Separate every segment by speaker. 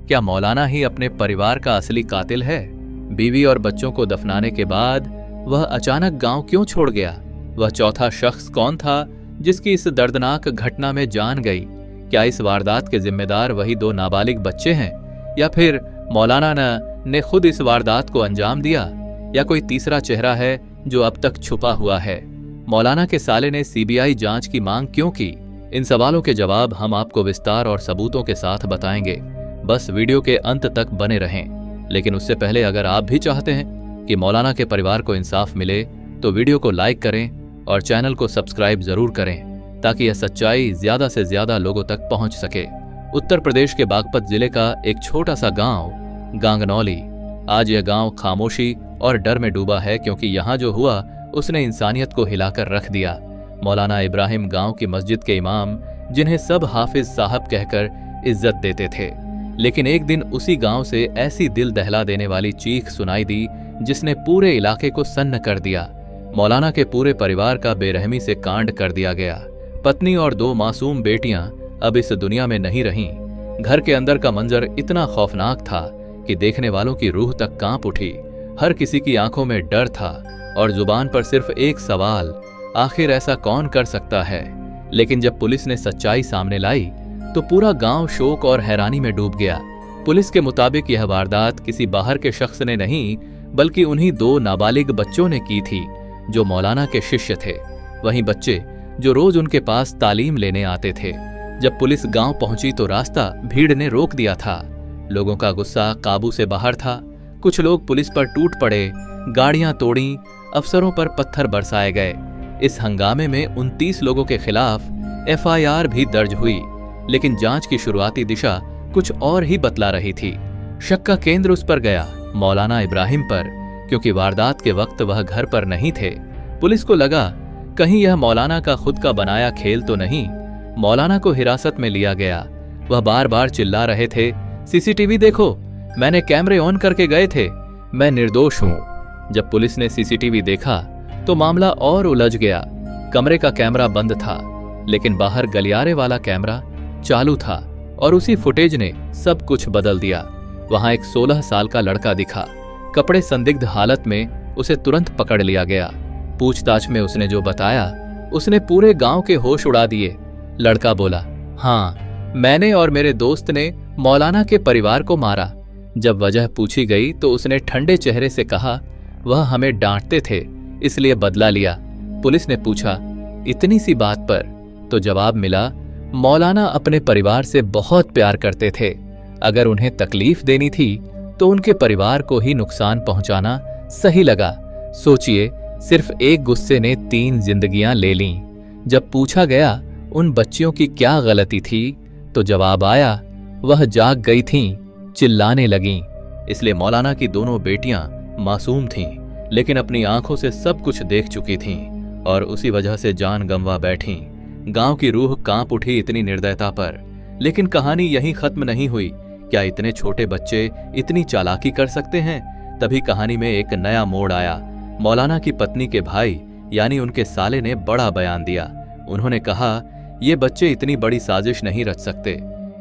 Speaker 1: क्या मौलाना ही अपने परिवार का असली कातिल है? बीवी और बच्चों को दफनाने के बाद वह अचानक गांव क्यों छोड़ गया? वह चौथा शख्स कौन था जिसकी इस दर्दनाक घटना में जान गई? क्या इस वारदात के जिम्मेदार वही दो नाबालिग बच्चे हैं, या फिर मौलाना ने खुद इस वारदात को अंजाम दिया, या कोई तीसरा चेहरा है जो अब तक छुपा हुआ है? मौलाना के साले ने सीबीआई जांच की मांग क्यों की? इन सवालों के जवाब हम आपको विस्तार और सबूतों के साथ बताएंगे। बस वीडियो के अंत तक बने रहें। लेकिन उससे पहले अगर आप भी चाहते हैं कि मौलाना के परिवार को इंसाफ मिले तो वीडियो को लाइक करें और चैनल को सब्सक्राइब जरूर करें, ताकि यह सच्चाई ज्यादा से ज्यादा लोगों तक पहुंच सके। उत्तर प्रदेश के बागपत जिले का एक छोटा सा गांव गांगनौली, आज यह गांव खामोशी और डर में डूबा है, क्योंकि यहाँ जो हुआ उसने इंसानियत को हिलाकर रख दिया। मौलाना इब्राहिम गांव की मस्जिद के इमाम, जिन्हें सब हाफिज साहब कहकर इज्जत देते थे, लेकिन एक दिन उसी गांव से ऐसी दिल दहला देने वाली चीख सुनाई दी जिसने पूरे इलाके को सन्न कर दिया। मौलाना के पूरे परिवार का बेरहमी से कांड कर दिया गया। पत्नी और 2 मासूम बेटियां अब इस दुनिया में नहीं रहीं। घर के अंदर का मंजर इतना खौफनाक था कि देखने वालों की रूह तक कांप उठी। हर किसी की आंखों में डर था और जुबान पर सिर्फ एक सवाल, आखिर ऐसा कौन कर सकता है? लेकिन जब पुलिस ने सच्चाई सामने लाई तो पूरा गांव शोक और हैरानी में डूब गया। पुलिस के मुताबिक यह वारदात किसी बाहर के शख्स ने नहीं, बल्कि उन्हीं 2 नाबालिग बच्चों ने की थी जो मौलाना के शिष्य थे। वहीं बच्चे जो रोज उनके पास तालीम लेने आते थे। जब पुलिस गांव पहुंची तो रास्ता भीड़ ने रोक दिया था। लोगों का गुस्सा काबू से बाहर था। कुछ लोग पुलिस पर टूट पड़े, गाड़ियां तोड़ी, अफसरों पर पत्थर बरसाए गए। इस हंगामे में 29 लोगों के खिलाफ एफआईआर भी दर्ज हुई, लेकिन जांच की शुरुआती दिशा कुछ और ही बतला रही थी। शक का केंद्र उस पर गया, मौलाना इब्राहिम पर, क्योंकि वारदात के वक्त वह घर पर नहीं थे। पुलिस को लगा कहीं यह मौलाना का खुद का बनाया खेल तो नहीं। मौलाना को हिरासत में लिया गया। वह बार बार चिल्ला रहे थे, सीसीटीवी देखो, मैंने कैमरे ऑन करके गए थे, मैं निर्दोष हूं। जब पुलिस ने सीसीटीवी देखा तो मामला और उलझ गया। कमरे का कैमरा बंद था, लेकिन बाहर गलियारे वाला कैमरा चालू था और उसी फुटेज ने सब कुछ बदल दिया। वहां एक 16 साल का लड़का दिखा। कपड़े संदिग्ध हालत में उसे तुरंत पकड़ लिया गया। पूछताछ में उसने जो बताया उसने पूरे गांव के होश उड़ा दिए। लड़का बोला, हाँ, मैंने और मेरे दोस्त ने मौलाना के परिवार को मारा। जब वजह पूछी गई तो उसने ठंडे चेहरे से कहा, वह हमें डांटते थे इसलिए बदला लिया। पुलिस ने पूछा, इतनी सी बात पर? तो जवाब मिला, मौलाना अपने परिवार से बहुत प्यार करते थे। अगर उन्हें तकलीफ देनी थी तो उनके परिवार को ही नुकसान पहुंचाना सही लगा। सोचिए, सिर्फ एक गुस्से ने 3 जिंदगियां ले लीं। जब पूछा गया उन बच्चियों की क्या गलती थी तो जवाब आया, वह जाग गई थीं, चिल्लाने लगीं। इसलिए मौलाना की दोनों बेटियां मासूम थीं, लेकिन अपनी आंखों से सब कुछ देख चुकी थीं और उसी वजह से जान गंवा बैठीं। गांव की रूह कांप उठी इतनी निर्दयता पर। लेकिन कहानी यहीं खत्म नहीं हुई। क्या इतने छोटे बच्चे इतनी चालाकी कर सकते हैं? तभी कहानी में एक नया मोड़ आया। मौलाना की पत्नी के भाई यानी उनके साले ने बड़ा बयान दिया। उन्होंने कहा, ये बच्चे इतनी बड़ी साजिश नहीं रच सकते,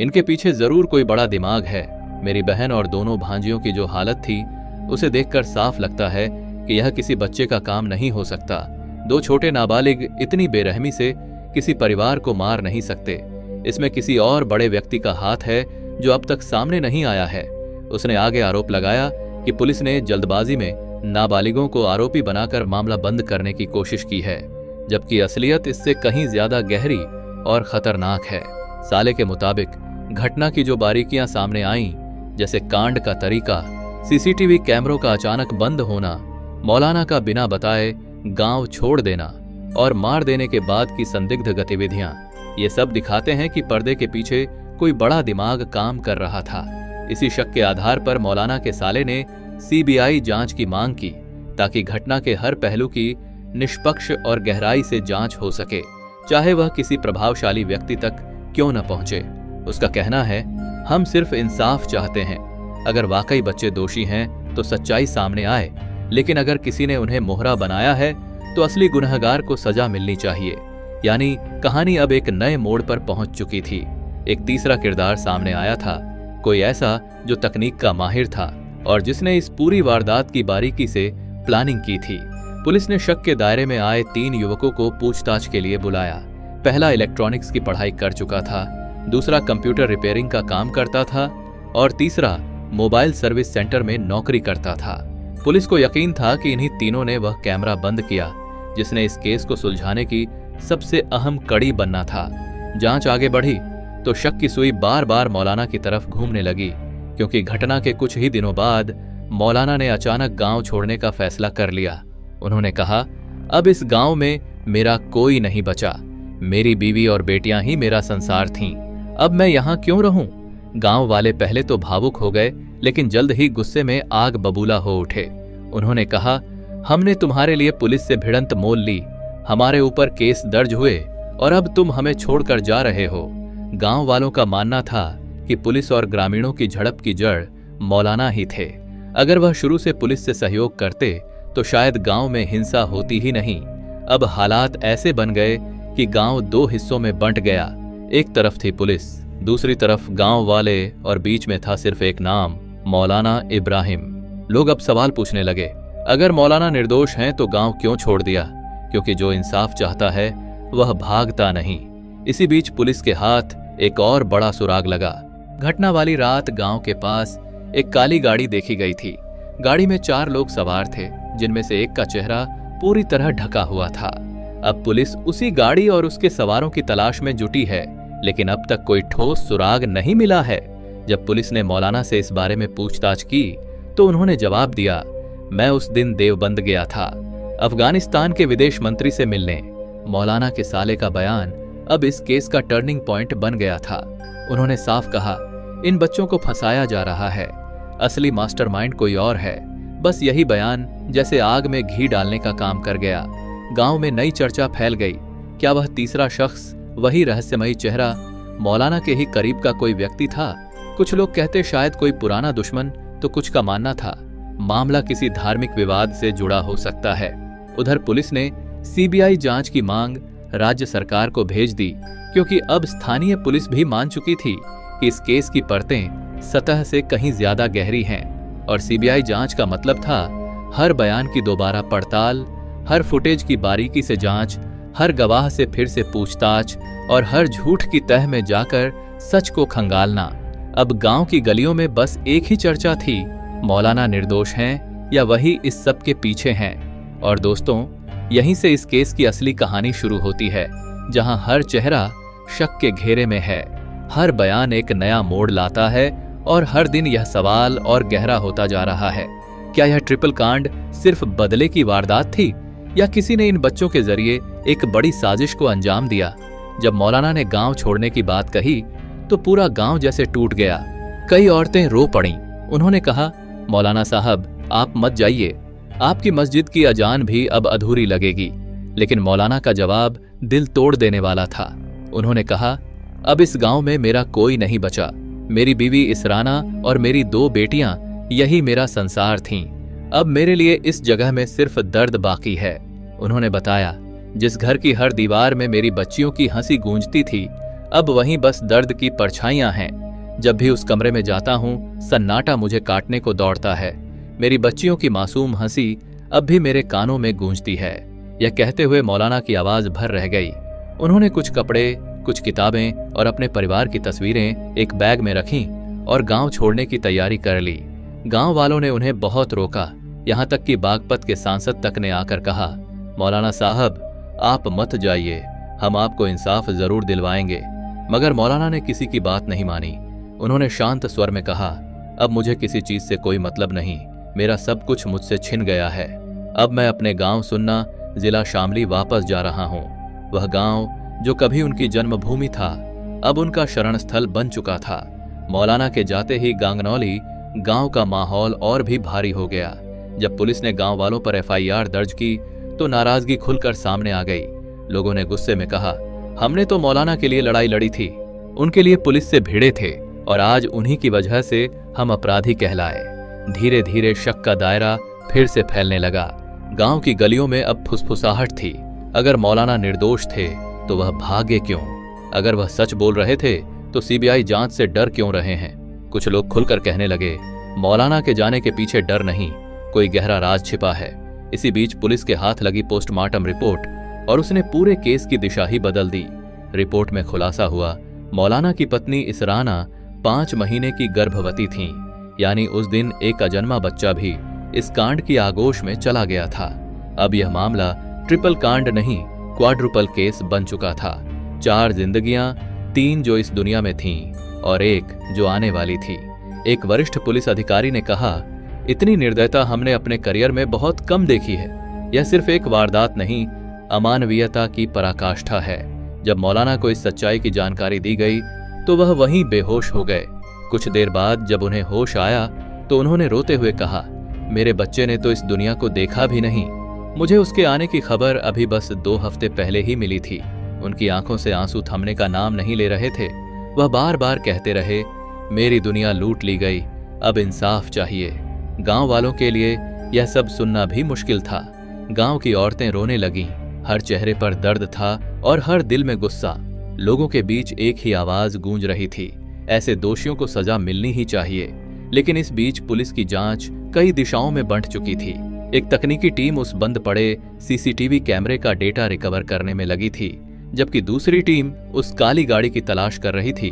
Speaker 1: इनके पीछे जरूर कोई बड़ा दिमाग है। मेरी बहन और दोनों भांजियों की जो हालत थी उसे देखकर साफ लगता है कि यह किसी बच्चे का काम नहीं हो सकता। 2 छोटे नाबालिग इतनी बेरहमी से किसी परिवार को मार नहीं सकते। इसमें किसी और बड़े व्यक्ति का हाथ है जो अब तक सामने नहीं आया है। उसने आगे आरोप लगाया कि पुलिस ने जल्दबाजी में नाबालिगों को आरोपी बनाकर मामला बंद करने की कोशिश की है, जबकि असलियत इससे कहीं ज्यादा गहरी और खतरनाक है। साले के मुताबिक घटना की जो बारीकियां सामने आईं, जैसे कांड का तरीका, सीसीटीवी कैमरों का अचानक बंद होना, मौलाना का बिना बताए गांव छोड़ देना और मार देने के बाद की संदिग्ध गतिविधियां, ये सब दिखाते हैं कि पर्दे के पीछे कोई बड़ा दिमाग काम कर रहा था। इसी शक के आधार पर मौलाना के साले ने सीबीआई जांच की मांग की, ताकि घटना के हर पहलू की निष्पक्ष और गहराई से जांच हो सके, चाहे वह किसी प्रभावशाली व्यक्ति तक क्यों न पहुंचे। उसका कहना है, हम सिर्फ इंसाफ चाहते हैं। अगर वाकई बच्चे दोषी हैं तो सच्चाई सामने आए, लेकिन अगर किसी ने उन्हें मोहरा बनाया है तो असली गुनहगार को सजा मिलनी चाहिए। यानी कहानी अब एक नए मोड़ पर पहुंच चुकी थी। एक तीसरा किरदार सामने आया था। कोई ऐसा जो तकनीक का माहिर था और जिसने इस पूरी वारदात की बारीकी से प्लानिंग की थी। पुलिस ने शक के दायरे में आए 3 युवकों को पूछताछ के लिए बुलाया। पहला इलेक्ट्रॉनिक्स की पढ़ाई कर चुका था, दूसरा कंप्यूटर रिपेयरिंग का काम करता था और तीसरा मोबाइल सर्विस सेंटर में नौकरी करता था। पुलिस को यकीन था कि इन्हीं तीनों ने वह कैमरा बंद किया जिसने इस केस को सुलझाने की सबसे अहम कड़ी बनना था। जांच आगे बढ़ी तो शक की सुई बार बार मौलाना की तरफ घूमने लगी, क्योंकि घटना के कुछ ही दिनों बाद मौलाना ने अचानक गांव छोड़ने का फैसला कर लिया। उन्होंने कहा, अब इस गांव में मेरा कोई नहीं बचा, मेरी बीवी और बेटियां ही मेरा संसार थीं। अब मैं यहां क्यों रहूं? गांव वाले पहले तो भावुक हो गए, लेकिन जल्द ही गुस्से में आग बबूला हो उठे। उन्होंने कहा, हमने तुम्हारे लिए पुलिस से भिड़ंत मोल ली, हमारे ऊपर केस दर्ज हुए और अब तुम हमें छोड़कर जा रहे हो। गांव वालों का मानना था कि पुलिस और ग्रामीणों की झड़प की जड़ मौलाना ही थे। अगर वह शुरू से पुलिस से सहयोग करते तो शायद गांव में हिंसा होती ही नहीं। अब हालात ऐसे बन गए कि गांव 2 हिस्सों में बंट गया। एक तरफ थी पुलिस, दूसरी तरफ गांव वाले और बीच में था सिर्फ एक नाम, मौलाना इब्राहिम। लोग अब सवाल पूछने लगे, अगर मौलाना निर्दोष हैं तो गांव क्यों छोड़ दिया? क्योंकि जो इंसाफ चाहता है वह भागता नहीं। इसी बीच पुलिस के हाथ एक और बड़ा सुराग लगा। घटना वाली रात गांव के पास एक काली गाड़ी देखी गई थी। गाड़ी में 4 लोग सवार थे, जिनमें से एक का चेहरा पूरी तरह ढका हुआ था। अब पुलिस उसी गाड़ी और उसके सवारों की तलाश में जुटी है, लेकिन अब तक कोई ठोस सुराग नहीं मिला है। जब पुलिस ने मौलाना से इस बारे में पूछताछ की तो उन्होंने जवाब दिया, मैं उस दिन देवबंद गया था अफगानिस्तान के विदेश मंत्री से मिलने। मौलाना के साले का बयान अब इस केस का टर्निंग पॉइंट बन गया था। उन्होंने साफ कहा, इन बच्चों को फंसाया जा रहा है, असली मास्टरमाइंड कोई और है। बस यही बयान जैसे आग में घी डालने का काम कर गया। गांव में नई चर्चा फैल गई। क्या वह तीसरा शख्स वही रहस्यमयी चेहरा मौलाना के ही करीब का कोई व्यक्ति था? कुछ लोग कहते शायद कोई पुराना दुश्मन, तो कुछ का मानना था मामला किसी धार्मिक विवाद से जुड़ा हो सकता है। उधर पुलिस ने सीबीआई जांच की मांग राज्य सरकार को भेज दी, क्योंकि अब स्थानीय पुलिस भी मान चुकी थी कि इस केस की परतें सतह से कहीं ज्यादा गहरी हैं और सीबीआई जांच का मतलब था हर बयान की दोबारा पड़ताल, हर फुटेज की बारीकी से जांच, हर गवाह से फिर से पूछताछ और हर झूठ की तह में जाकर सच को खंगालना। अब गांव की गलियों में बस एक ही चर्चा थी, मौलाना निर्दोष हैं या वही इस सब के पीछे हैं। और दोस्तों, यहीं से इस केस की असली कहानी शुरू होती है, जहां हर चेहरा शक के घेरे में है, हर बयान एक नया मोड़ लाता है और हर दिन यह सवाल और गहरा होता जा रहा है, क्या यह ट्रिपल कांड सिर्फ बदले की वारदात थी या किसी ने इन बच्चों के जरिए एक बड़ी साजिश को अंजाम दिया? जब मौलाना ने गांव छोड़ने की बात कही तो पूरा गांव जैसे टूट गया। कई औरतें रो पड़ीं। उन्होंने कहा, मौलाना साहब, आप मत जाइए, आपकी मस्जिद की अजान भी अब अधूरी लगेगी। लेकिन मौलाना का जवाब दिल तोड़ देने वाला था। उन्होंने कहा, अब इस गांव में मेरा कोई नहीं बचा, मेरी बीवी इसराना और मेरी 2 बेटियां यही मेरा संसार थीं। अब मेरे लिए इस जगह में सिर्फ दर्द बाकी है। उन्होंने बताया, जिस घर की हर दीवार में मेरी बच्चियों की हंसी गूंजती थी, अब वहीं बस दर्द की परछाइयां हैं। जब भी उस कमरे में जाता हूं, सन्नाटा मुझे काटने को दौड़ता है। मेरी बच्चियों की मासूम हंसी अब भी मेरे कानों में गूंजती है। यह कहते हुए मौलाना की आवाज भर रह गई। उन्होंने कुछ कपड़े, कुछ किताबें और अपने परिवार की तस्वीरें एक बैग में रखीं और गांव छोड़ने की तैयारी कर ली। गांव वालों ने उन्हें बहुत रोका, यहां तक कि बागपत के सांसद तक ने आकर कहा, मौलाना साहब, आप मत जाइए, हम आपको इंसाफ जरूर दिलवाएंगे। मगर मौलाना ने किसी की बात नहीं मानी। उन्होंने शांत स्वर में कहा, अब मुझे किसी चीज से कोई मतलब नहीं, मेरा सब कुछ मुझसे छिन गया है। अब मैं अपने गांव सुन्ना, जिला शामली वापस जा रहा हूं। वह गांव जो कभी उनकी जन्मभूमि था, अब उनका शरण स्थल बन चुका था। मौलाना के जाते ही गांगनौली गांव का माहौल और भी भारी हो गया। जब पुलिस ने गांव वालों पर एफआईआर दर्ज की तो नाराजगी खुलकर सामने आ गई। लोगों ने गुस्से में कहा, हमने तो मौलाना के लिए लड़ाई लड़ी थी, उनके लिए पुलिस से भिड़े थे और आज उन्हीं की वजह से हम अपराधी कहलाए। धीरे धीरे शक का दायरा फिर से फैलने लगा। गांव की गलियों में अब फुसफुसाहट थी। अगर मौलाना निर्दोष थे तो वह भागे क्यों? अगर वह सच बोल रहे थे तो सीबीआई जांच से डर क्यों रहे हैं? कुछ लोग खुलकर कहने लगे, मौलाना के जाने के पीछे डर नहीं, कोई गहरा राज छिपा है। इसी बीच पुलिस के हाथ लगी पोस्टमार्टम रिपोर्ट और उसने पूरे केस की दिशा ही बदल दी। रिपोर्ट में खुलासा हुआ, मौलाना की पत्नी इसराना 5 महीने की गर्भवती थीं, यानी उस दिन एक अजन्मा बच्चा भी इस कांड की आगोश में चला गया था। अब यह मामला ट्रिपल कांड नहीं, क्वाड्रुपल केस बन चुका था। 4 जिंदगियां, 3 जो इस दुनिया में थीं और 1 जो आने वाली थी। एक वरिष्ठ पुलिस अधिकारी ने कहा, इतनी निर्दयता हमने अपने करियर में बहुत कम देखी है। यह सिर्फ एक वारदात नहीं, अमानवीयता की पराकाष्ठा है। जब मौलाना को इस सच्चाई की जानकारी दी गई तो वह वहीं बेहोश हो गए। कुछ देर बाद जब उन्हें होश आया तो उन्होंने रोते हुए कहा, मेरे बच्चे ने तो इस दुनिया को देखा भी नहीं। मुझे उसके आने की खबर अभी बस 2 हफ्ते पहले ही मिली थी। उनकी आंखों से आंसू थमने का नाम नहीं ले रहे थे। वह बार बार कहते रहे, मेरी दुनिया लूट ली गई, अब इंसाफ चाहिए। गांव वालों के लिए यह सब सुनना भी मुश्किल था। गांव की औरतें रोने लगीं, हर चेहरे पर दर्द था और हर दिल में गुस्सा। लोगों के बीच एक ही आवाज गूंज रही थी, ऐसे दोषियों को सजा मिलनी ही चाहिए। लेकिन इस बीच पुलिस की जांच कई दिशाओं में बंट चुकी थी। एक तकनीकी टीम उस बंद पड़े सीसीटीवी कैमरे का डेटा रिकवर करने में लगी थी, जबकि दूसरी टीम उस काली गाड़ी की तलाश कर रही थी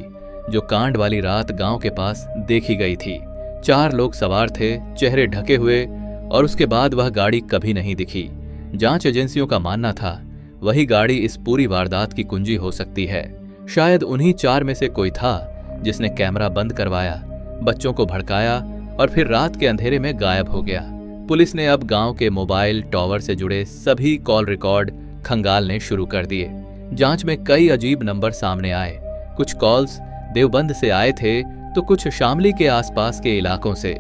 Speaker 1: जो कांड वाली रात गांव के पास देखी गई थी। 4 लोग सवार थे, चेहरे ढके हुए, और उसके बाद वह गाड़ी कभी नहीं दिखी। जांच एजेंसियों का मानना था वही गाड़ी इस पूरी वारदात की कुंजी हो सकती है। शायद उन्हीं 4 में से कोई था जिसने कैमरा बंद करवाया, बच्चों को भड़काया और फिर रात के अंधेरे में गायब हो गया। पुलिस ने अब गांव के मोबाइल टावर से जुड़े सभी कॉल रिकॉर्ड खंगालने शुरू कर दिए। जांच में कई अजीब नंबर सामने आए। कुछ कॉल्स देवबंद से आए थे तो कुछ शामली के आसपास के इलाकों से।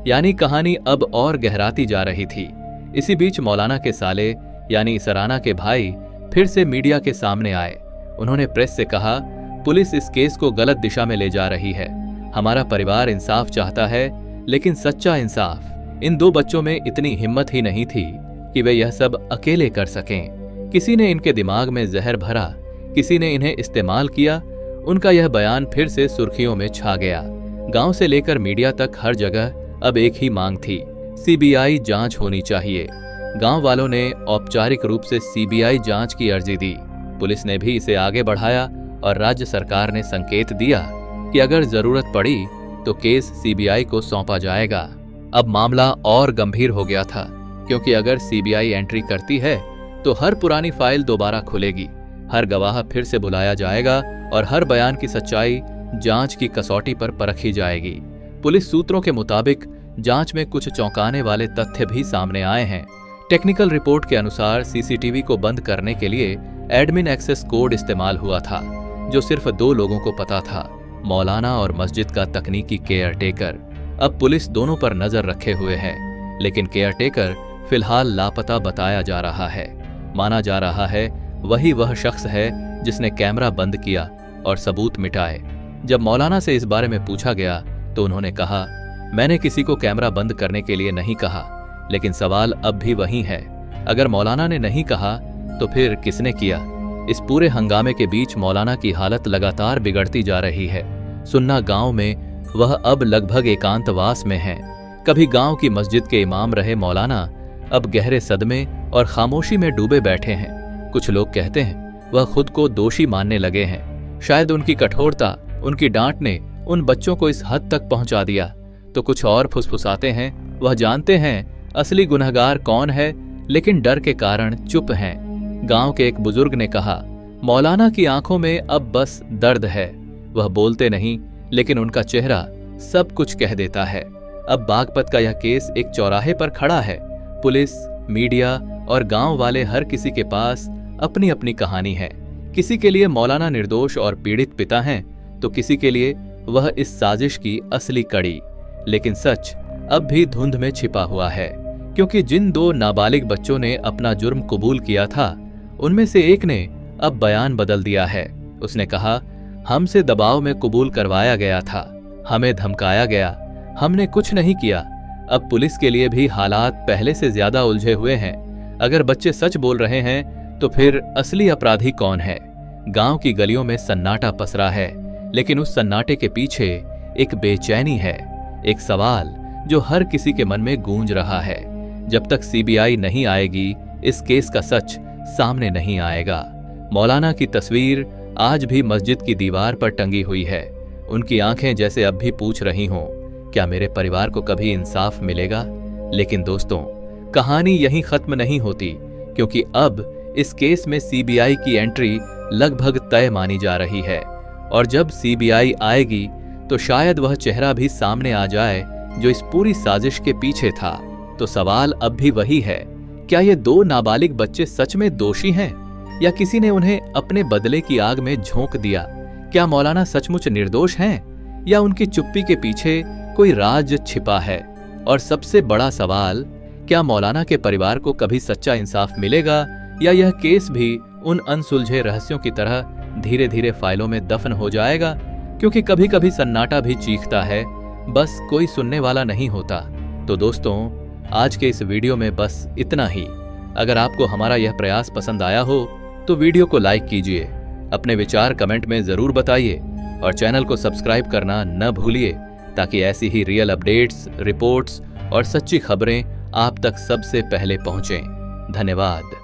Speaker 1: यानी कहानी अब और गहराती जा रही थी। इसी बीच मौलाना के साले यानी इसराना के भाई फिर से मीडिया के सामने आए। उन्होंने प्रेस से कहा, पुलिस इस केस को गलत दिशा में ले जा रही है। हमारा परिवार इंसाफ चाहता है, लेकिन सच्चा इंसाफ। इन 2 बच्चों में इतनी हिम्मत ही नहीं थी कि वे यह सब अकेले कर सकें। किसी ने इनके दिमाग में जहर भरा, किसी ने इन्हें इस्तेमाल किया। उनका यह बयान फिर से सुर्खियों में छा गया। गांव से लेकर मीडिया तक हर जगह अब एक ही मांग थी, सीबीआई जांच होनी चाहिए। गांव वालों ने औपचारिक रूप से सीबीआई जांच की अर्जी दी। पुलिस ने भी इसे आगे बढ़ाया और राज्य सरकार ने संकेत दिया कि अगर जरूरत पड़ी तो केस सीबीआई को सौंपा जाएगा। अब मामला और गंभीर हो गया था, क्योंकि अगर सीबीआई एंट्री करती है तो हर पुरानी फाइल दोबारा खुलेगी, हर गवाह फिर से बुलाया जाएगा और हर बयान की सच्चाई जांच की कसौटी पर परखी जाएगी। पुलिस सूत्रों के मुताबिक जांच में कुछ चौंकाने वाले तथ्य भी सामने आए हैं। टेक्निकल रिपोर्ट के अनुसार सीसीटीवी को बंद करने के लिए एडमिन एक्सेस कोड इस्तेमाल हुआ था, जो सिर्फ 2 लोगों को पता था, मौलाना और मस्जिद का तकनीकी केयरटेकर। अब पुलिस दोनों पर नजर रखे हुए है, लेकिन केयरटेकर फिलहाल लापता बताया जा रहा है। माना जा रहा है वह शख्स है जिसने कैमरा बंद किया और सबूत मिटाए। जब मौलाना से इस बारे में पूछा गया तो उन्होंने कहा, मैंने किसी को कैमरा बंद करने के लिए नहीं कहा, लेकिन सवाल अब भी वही है। अगर मौलाना ने नहीं कहा तो फिर किसने किया? इस पूरे हंगामे के बीच मौलाना की हालत लगातार बिगड़ती जा रही है। सुन्ना गांव में वह अब लगभग एकांतवास में है। कभी गांव की मस्जिद के इमाम रहे मौलाना अब गहरे सदमे और खामोशी में डूबे बैठे हैं। कुछ लोग कहते हैं वह खुद को दोषी मानने लगे हैं। शायद उनकी कठोरता, उनकी डांट ने उन बच्चों को इस हद तक पहुंचा दिया। तो कुछ और फुसफुसाते हैं वह जानते हैं असली गुनहगार कौन है, लेकिन डर के कारण चुप हैं। गांव के एक बुजुर्ग ने कहा, मौलाना की आंखों में अब बस दर्द है। वह बोलते नहीं, लेकिन उनका चेहरा सब कुछ कह देता है। अब बागपत का यह केस एक चौराहे पर खड़ा है। पुलिस, मीडिया और गांव वाले हर किसी के पास अपनी अपनी कहानी है। किसी के लिए मौलाना निर्दोष और पीड़ित पिता हैं, तो किसी के लिए वह इस साजिश की असली कड़ी। लेकिन सच अब भी धुंध में छिपा हुआ है, क्योंकि जिन 2 नाबालिग बच्चों ने अपना जुर्म कबूल किया था, उनमें से एक ने अब बयान बदल दिया है। उसने कहा, हमसे दबाव में कबूल करवाया गया था, हमें धमकाया गया, हमने कुछ नहीं किया। अब पुलिस के लिए भी हालात पहले से ज्यादा उलझे हुए हैं। अगर बच्चे सच बोल रहे हैं तो फिर असली अपराधी कौन है? गांव की गलियों में सन्नाटा पसरा है, लेकिन उस सन्नाटे के पीछे एक बेचैनी है, एक सवाल जो हर किसी के मन में गूंज रहा है। जब तक सीबीआई नहीं आएगी, इस केस का सच सामने नहीं आएगा। मौलाना की तस्वीर आज भी मस्जिद की दीवार पर टंगी हुई है। उनकी आंखें जैसे अब भी पूछ रही हों, क्या मेरे परिवार को कभी इंसाफ मिलेगा? लेकिन दोस्तों, कहानी यहीं खत्म नहीं होती, क्योंकि अब इस केस में सीबीआई की एंट्री लगभग तय मानी जा रही है। और जब सीबीआई आएगी तो शायद वह चेहरा भी सामने आ जाए जो इस पूरी साजिश के पीछे था। तो सवाल अब भी वही है, क्या ये 2 नाबालिग बच्चे सच में दोषी हैं, या किसी ने उन्हें अपने बदले की आग में झोंक दिया? क्या मौलाना सचमुच निर्दोष हैं, या उनकी चुप्पी के पीछे कोई राज छिपा है? और सबसे बड़ा सवाल, क्या मौलाना के परिवार को कभी सच्चा इंसाफ मिलेगा, या यह केस भी उन अनसुलझे रहस्यों की तरह धीरे धीरे फाइलों में दफन हो जाएगा? क्योंकि कभी कभी सन्नाटा भी चीखता है, बस कोई सुनने वाला नहीं होता। तो दोस्तों, आज के इस वीडियो में बस इतना ही। अगर आपको हमारा यह प्रयास पसंद आया हो तो वीडियो को लाइक कीजिए, अपने विचार कमेंट में जरूर बताइए और चैनल को सब्सक्राइब करना न भूलिए, ताकि ऐसी ही रियल अपडेट्स, रिपोर्ट्स और सच्ची खबरें आप तक सबसे पहले पहुंचें। धन्यवाद।